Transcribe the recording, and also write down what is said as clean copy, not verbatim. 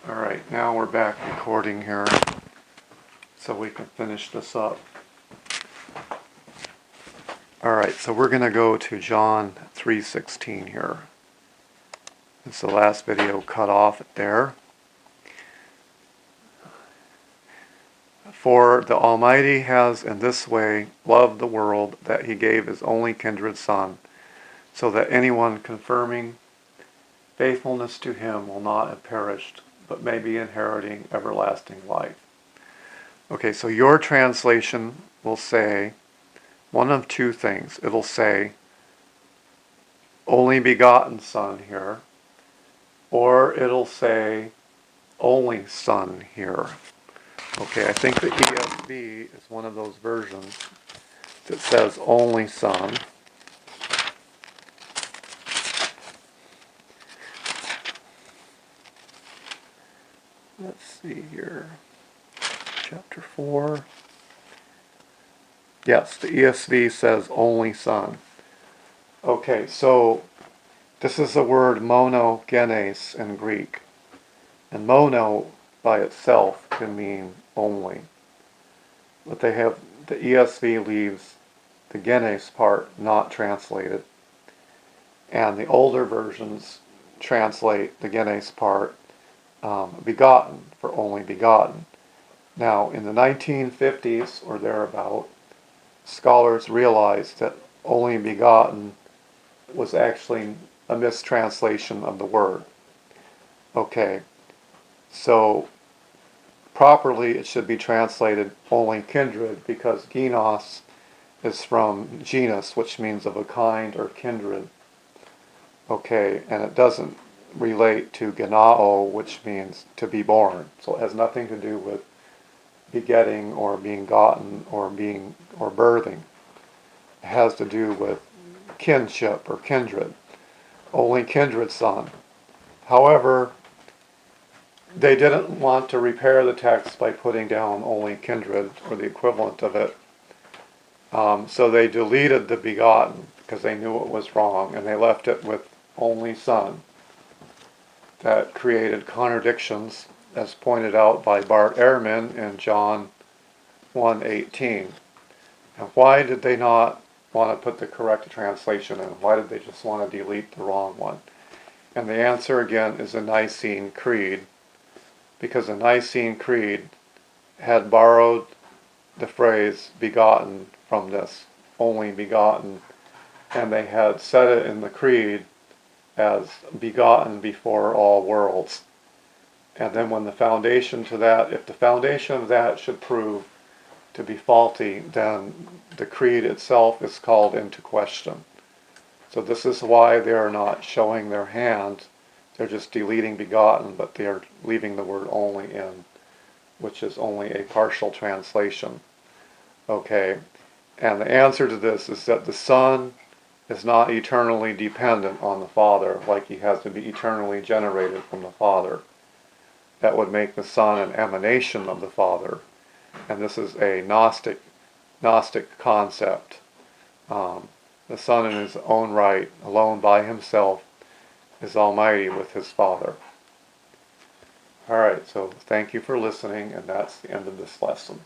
Alright, now we're back recording here so we can finish this up. Alright, so we're going to go to John 3:16 here. It's the last video cut off there. For the Almighty has in this way loved the world that he gave his only kindred Son, so that anyone confirming faithfulness to him will not have perished, but may be inheriting everlasting life. Okay, so your translation will say one of two things. It'll say only begotten Son here, or it'll say only Son here. Okay, I think the ESV is one of those versions that says only Son. Let's see here. Chapter 4. Yes, the ESV says only Son. Okay, so this is the word monogenes in Greek. And mono by itself can mean only. But the ESV leaves the genes part not translated. And the older versions translate the genes part begotten, for only begotten. Now, in the 1950s or thereabout, scholars realized that only begotten was actually a mistranslation of the word. Okay, so properly it should be translated only kindred, because genos is from genus, which means of a kind or kindred. Okay, and it doesn't relate to genao, which means to be born. So it has nothing to do with begetting or being gotten or birthing. It has to do with kinship or kindred. Only kindred Son. However, they didn't want to repair the text by putting down only kindred or the equivalent of it. So they deleted the begotten because they knew it was wrong, and they left it with only Son. That created contradictions, as pointed out by Bart Ehrman in John 1:18. And why did they not want to put the correct translation in? Why did they just want to delete the wrong one? And the answer again is the Nicene Creed, because the Nicene Creed had borrowed the phrase begotten from this, only begotten, and they had said it in the Creed as begotten before all worlds. And then when the foundation to that, if the foundation of that should prove to be faulty, then the creed itself is called into question. So this is why they are not showing their hand. They're just deleting begotten, but they are leaving the word only in, which is only a partial translation. Okay, and the answer to this is that the Son is not eternally dependent on the Father, like he has to be eternally generated from the Father. That would make the Son an emanation of the Father. And this is a Gnostic concept. The Son in his own right, alone by himself, is almighty with his Father. Alright, so thank you for listening, and that's the end of this lesson.